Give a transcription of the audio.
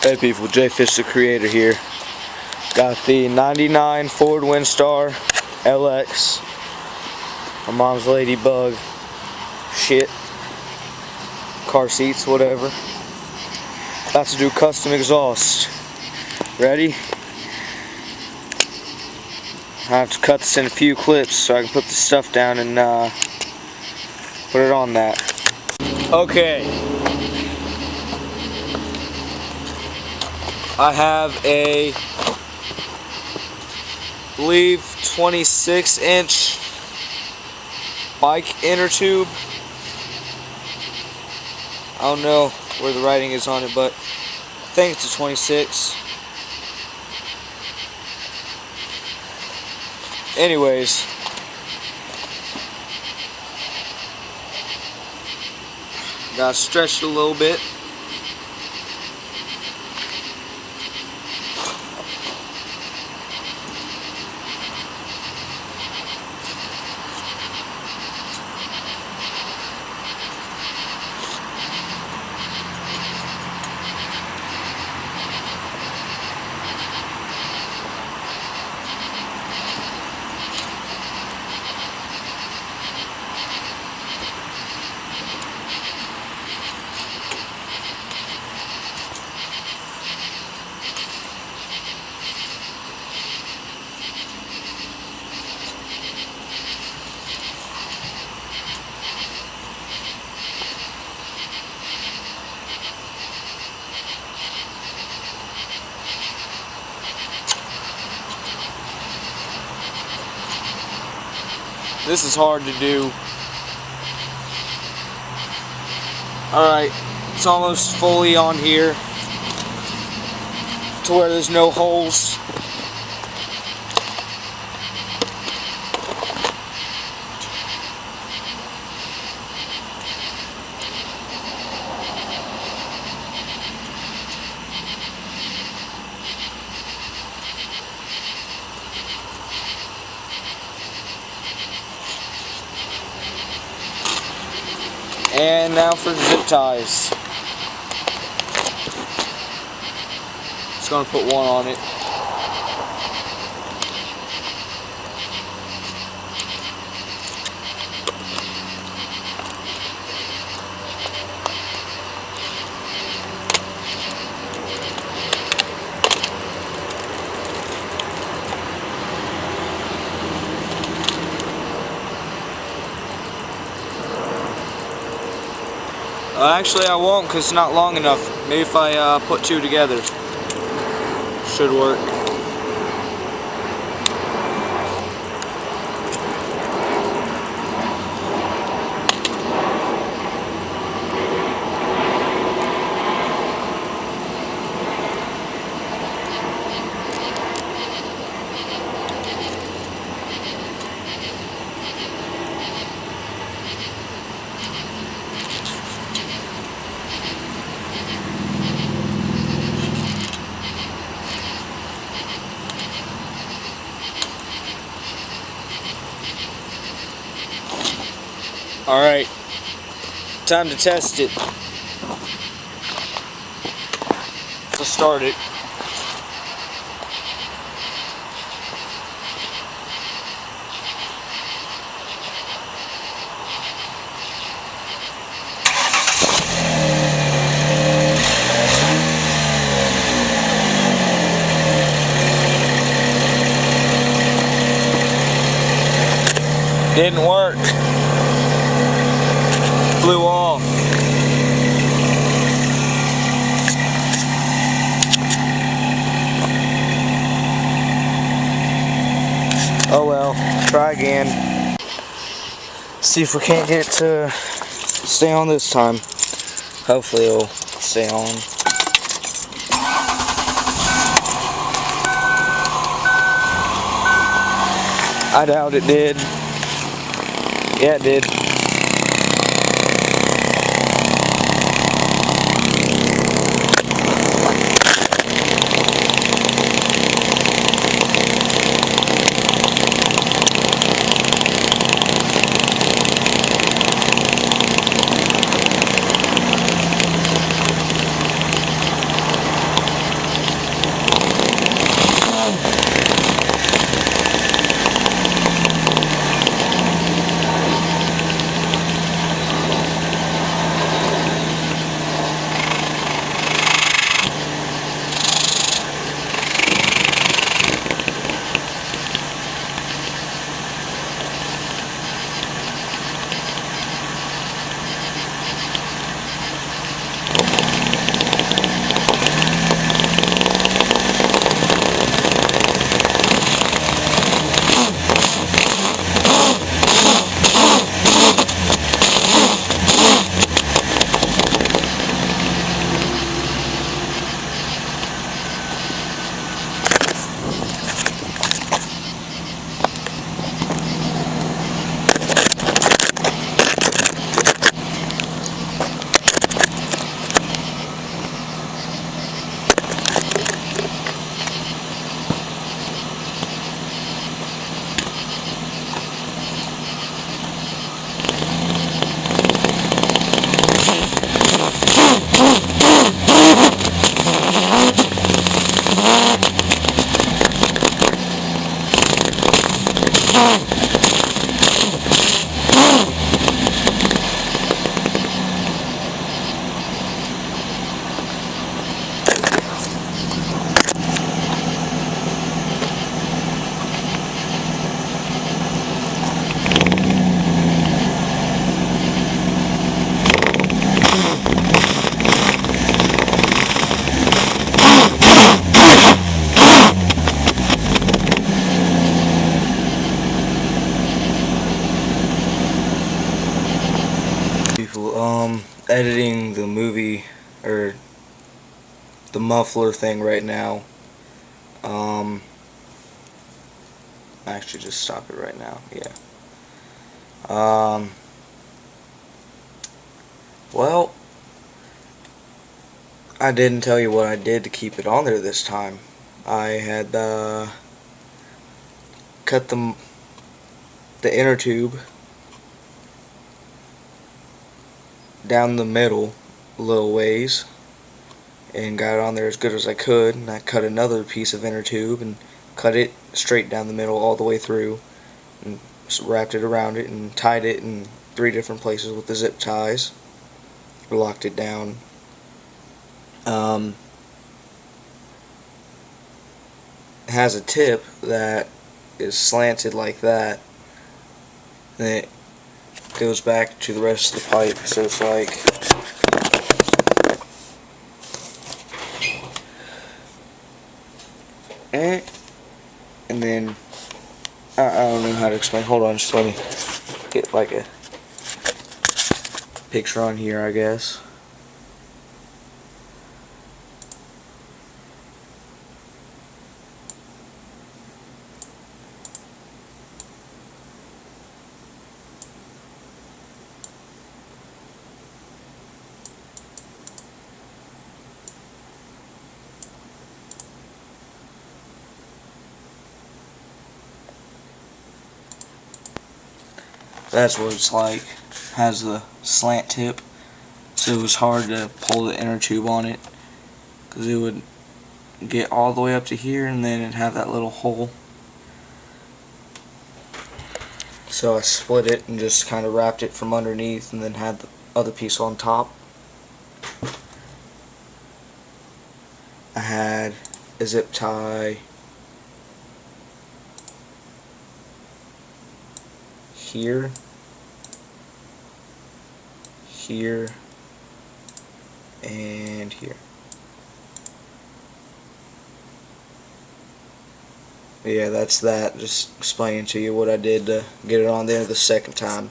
Hey people, J Fish the creator here. Got the 99 Ford Windstar LX. My mom's ladybug. Shit. Car seats, whatever. About to do custom exhaust. Ready? I have to cut this in a few clips so I can put the stuff down and put it on that. Okay. I have a, I believe, 26-inch bike Innertube. I don't know where the writing is on it, but I think it's a 26. Anyways, got stretched a little bit. This is hard to do. Alright, it's almost fully on here to where there's no holes. And now for zip ties. Just gonna put one on it. Actually, I won't because it's not long enough. Maybe if I put two together, should work. Alright, time to test it. Let's start it. Didn't work. Flew off. Oh well, try again. See if we can't get it to stay on this time. Hopefully it'll stay on. I doubt it did. Yeah, it did. editing the movie, or the muffler thing right now. Actually, just stop it right now. Yeah. Well, I didn't tell you what I did to keep it on there this time. I had cut the inner tube down the middle a little ways and got it on there as good as I could, and I cut another piece of inner tube and cut it straight down the middle all the way through, and wrapped it around it and tied it in 3 different places with the zip ties, locked it down. It has a tip that is slanted like that, and it goes back to the rest of the pipe, so it's like and then I don't know how to explain. Hold on, just let me get like a picture on here, I guess. That's what it's like. Has the slant tip, so it was hard to pull the inner tube on it, because it would get all the way up to here and then it'd have that little hole. So I split it and just kind of wrapped it from underneath, and then had the other piece on top. I had a zip tie here, here, and here. Yeah, that's that. Just explaining to you what I did to get it on there the second time.